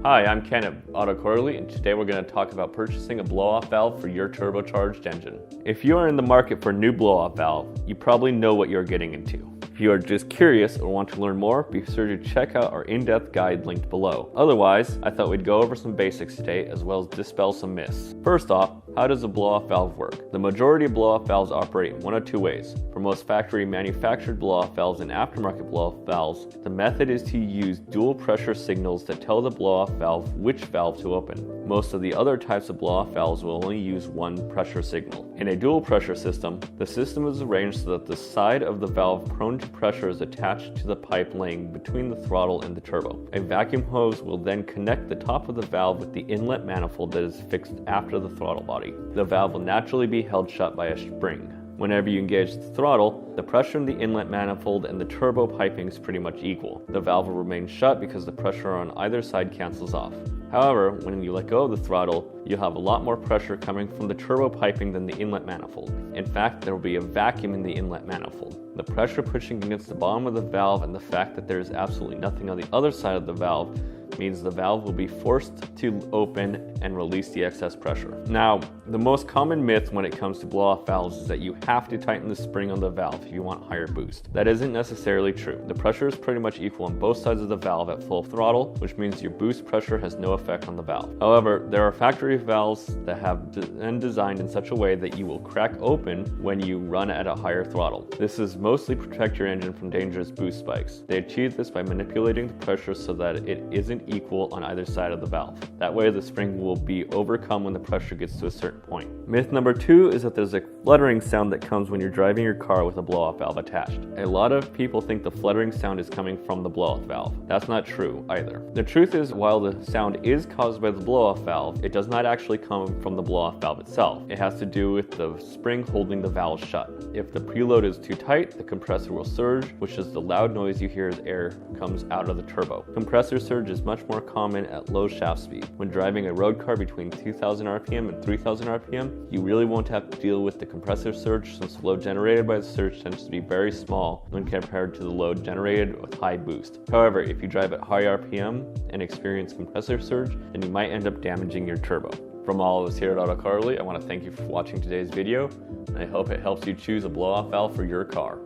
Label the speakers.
Speaker 1: Hi, I'm Ken at Autocorley, and today we're going to talk about purchasing a blow-off valve for your turbocharged engine. If you are in the market for a new blow-off valve, you probably know what you're getting into. If you are just curious or want to learn more, be sure to check out our in-depth guide linked below. Otherwise, I thought we'd go over some basics today as well as dispel some myths. First off, how does a blow-off valve work? The majority of blow-off valves operate in one of two ways. For most factory manufactured blow-off valves and aftermarket blow-off valves, the method is to use dual pressure signals that tell the blow-off valve which valve to open. Most of the other types of blow-off valves will only use one pressure signal. In a dual pressure system, the system is arranged so that the side of the valve prone to pressure is attached to the pipe laying between the throttle and the turbo. A vacuum hose will then connect the top of the valve with the inlet manifold that is fixed after the throttle body. The valve will naturally be held shut by a spring. Whenever you engage the throttle, the pressure in the inlet manifold and the turbo piping is pretty much equal. The valve will remain shut because the pressure on either side cancels off. However, when you let go of the throttle, you'll have a lot more pressure coming from the turbo piping than the inlet manifold. In fact, there will be a vacuum in the inlet manifold. The pressure pushing against the bottom of the valve and the fact that there is absolutely nothing on the other side of the valve means the valve will be forced to open and release the excess pressure. Now, the most common myth when it comes to blow-off valves is that you have to tighten the spring on the valve if you want higher boost. That isn't necessarily true. The pressure is pretty much equal on both sides of the valve at full throttle, which means your boost pressure has no effect on the valve. However, there are factory valves that have been designed in such a way that you will crack open when you run at a higher throttle. This is mostly protect your engine from dangerous boost spikes. They achieve this by manipulating the pressure so that it isn't equal on either side of the valve. That way the spring will be overcome when the pressure gets to a certain point. Myth number 2 is that there's a fluttering sound that comes when you're driving your car with a blow-off valve attached. A lot of people think the fluttering sound is coming from the blow-off valve. That's not true either. The truth is, while the sound is caused by the blow-off valve, it does not actually come from the blow-off valve itself. It has to do with the spring holding the valve shut. If the preload is too tight, the compressor will surge, which is the loud noise you hear as air comes out of the turbo. Compressor surge is much more common at low shaft speed. When driving a road car between 2000 RPM and 3000 RPM, you really won't have to deal with the compressor surge since the load generated by the surge tends to be very small when compared to the load generated with high boost. However, if you drive at high RPM and experience compressor surge, then you might end up damaging your turbo. From all of us here at Autocorley, I want to thank you for watching today's video, and I hope it helps you choose a blow-off valve for your car.